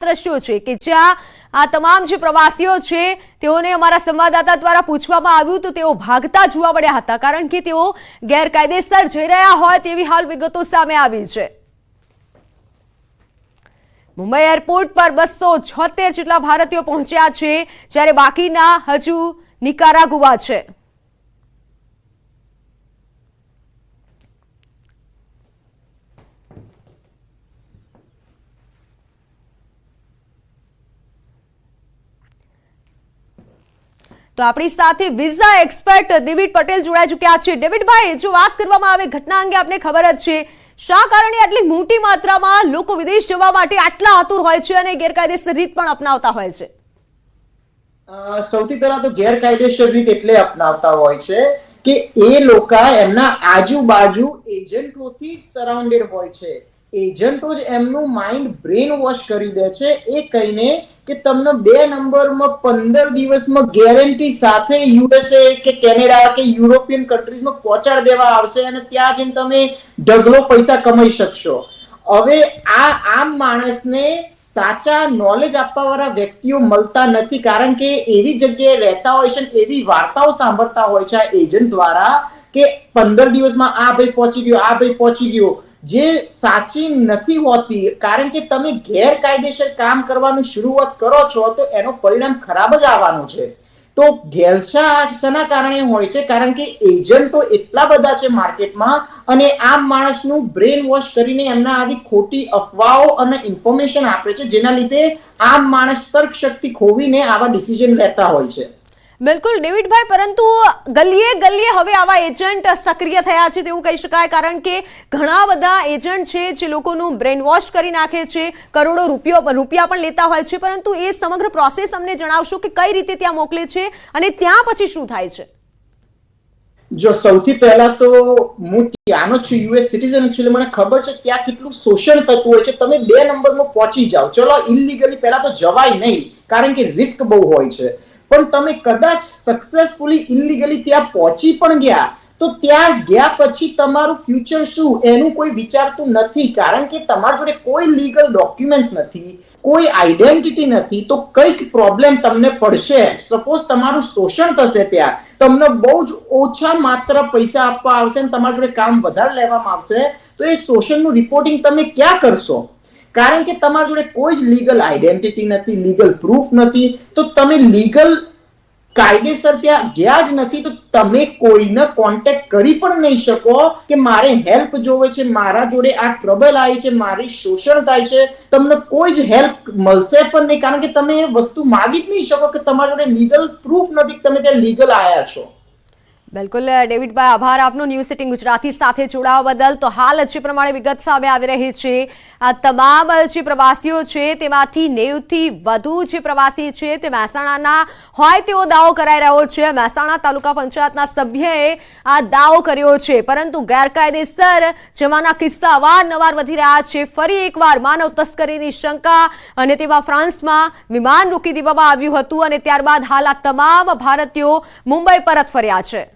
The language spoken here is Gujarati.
દ્રશ્યો છે કે જ્યાં આ તમામ જે પ્રવાસીઓ છે તેઓને અમારા સંવાદદાતા દ્વારા પૂછવામાં આવ્યું તો તેઓ ભાગતા જોવા મળ્યા હતા, કારણ કે તેઓ ગેરકાયદેસર જઈ રહ્યા હોય તેવી હાલ વિગતો સામે આવી છે। મુંબઈ એરપોર્ટ પર 276 જેટલા ભારતીયો પહોંચ્યા છે, જ્યારે બાકીના હજુ નિકારાગુઆ છે। તો આપણી સાથે વિઝા એક્સપર્ટ ડેવિડ પટેલ જોડાઈ ચૂક્યા છે। ડેવિડભાઈ, જો વાત કરવામાં આવે ઘટના અંગે આપને ખબર જ છે, શા કારણે આટલી મોટી માત્રામાં લોકો વિદેશ જવા માટે આટલા આતુર હોય છે અને ગેરકાયદેસર રીત પણ અપનાવતા હોય છે? સૌથી પહેલા તો ગેરકાયદેસર રીત એટલે અપનાવતા હોય છે કે એ લોકો એમના આજુબાજુ એજન્ટોથી સરાઉન્ડેડ હોય છે। એજન્ટો જ એમનું માઇન્ડ બ્રેન વોશ કરી દે છે એ કહીને કે તમને 2 નંબરમાં 15 દિવસમાં ગેરંટી સાથે યુએસએ કે કેનેડા કે યુરોપિયન કન્ટ્રીઝમાં પહોંચાડી દેવા આવશે અને ત્યાં જઈને તમે ઢગલો પૈસા કમાઈ શકશો। હવે આ આમ માણસને સાચા નોલેજ આપવા વાળા વ્યક્તિઓ મળતા નથી, કારણ કે એવી જગ્યાએ રહેતા હોય છે, એવી વાર્તાઓ સાંભળતા હોય છે આ એજન્ટ દ્વારા કે 15 દિવસમાં આ ભાઈ પહોંચી ગયો, આ ભાઈ પહોંચી ગયો, જે સાચી નથી હોતી। કારણ કે તમે ગેરકાયદેસર કામ કરવાનું શરૂઆત કરો છો તો એનો પરિણામ ખરાબ જ આવવાનું છે। તો ઘેલછા શેના કારણે હોય છે? કારણ કે એજન્ટો એટલા બધા છે માર્કેટમાં અને આમ માણસનું બ્રેન વોશ કરીને એમના આવી ખોટી અફવાઓ અને ઇન્ફોર્મેશન આપે છે, જેના લીધે આમ માણસ તર્ક શક્તિ ખોવીને આવા ડિસિઝન લેતા હોય છે। બિલકુલ ડેવિડભાઈ, પરંતુ ગલીએ ગલીએ હવે આવા એજન્ટ સક્રિય થયા છે તેવું કહી શકાય, કારણ કે ઘણા બધા એજન્ટ છે જે લોકોનું બ્રેન વોશ કરી નાખે છે, કરોડો રૂપિયા પણ લેતા હોય છે, પરંતુ એ સમગ્ર પ્રોસેસ અમને જણાવશો કે કઈ રીતે ત્યાં મોકલે છે અને ત્યાં પછી શું થાય છે? જો સૌથી પહેલા તો હું ત્યાંનો છું, યુએસ સિટીઝન છું, મને ખબર છે ત્યાં કેટલું શોષણ થતું હોય છે। તમે 2 નંબરમાં પહોંચી જાઓ, ચલો ઇલીગલી પહેલા તો જવાય નહીં, કારણ કે રિસ્ક બહુ હોય છે, પણ તમે કદાચ સક્સેસફુલી ઇલીગલી ત્યાં પહોંચી પણ ગયા તો ત્યાં ગયા પછી તમારું ફ્યુચર શું એનું કોઈ વિચારતું નથી, કારણ કે તમારી જોડે કોઈ લીગલ ડોક્યુમેન્ટ્સ નથી, કોઈ આઈડેન્ટિટી નથી, તો કઈક પ્રોબ્લેમ તમને પડશે। સપોઝ તમારું શોષણ થશે, ત્યાં તમને બહુ જ ઓછા માત્ર પૈસા આપવા આવશે અને તમારી જોડે કામ વધારે લેવામાં આવશે, તો એ શોષણનું રિપોર્ટિંગ તમે ક્યાં કરશો? કારણ કે તમારી જોડે કોઈ જ લીગલ આઈડેન્ટિટી નથી, લીગલ પ્રૂફ નથી, તો તમે લીગલ કાયદેસર ત્યાં ગયા જ નથી, તો તમે કોઈને કોન્ટેક્ટ કરી પણ નહીં શકો કે મારે હેલ્પ જોવે છે, મારા જોડે આ ટ્રબલ આવી છે, મારી શોષણ થાય છે, તમને કોઈ જ હેલ્પ મળશે પણ નહીં, કારણ કે તમે એ વસ્તુ માગી જ નહીં શકો કે તમારા જોડે લીગલ પ્રૂફ નથી કે તમે ત્યાં લીગલ આવ્યા છો। બિલકુલ ડેવિડભાઈ, આભાર આપનો ન્યૂઝ 18 ગુજરાતી સાથે જોડાવા બદલ। તો હાલ જે પ્રમાણે વિગત સામે આવી રહી છે, આ તમામ જે પ્રવાસીઓ છે તેમાંથી 90 થી વધુ જે પ્રવાસી છે તે મહેસાણાના હોય તેવો દાવો કરાઈ રહ્યો છે। મહેસાણા તાલુકા પંચાયતના સભ્યએ આ દાવો કર્યો છે, પરંતુ ગેરકાયદેસર જવાના કિસ્સા અવારનવાર વધી રહ્યા છે। ફરી એકવાર માનવ તસ્કરીની શંકા અને તેમાં ફ્રાન્સમાં વિમાન રોકી દેવામાં આવ્યું હતું અને ત્યારબાદ હાલ આ તમામ ભારતીયો મુંબઈ પરત ફર્યા છે।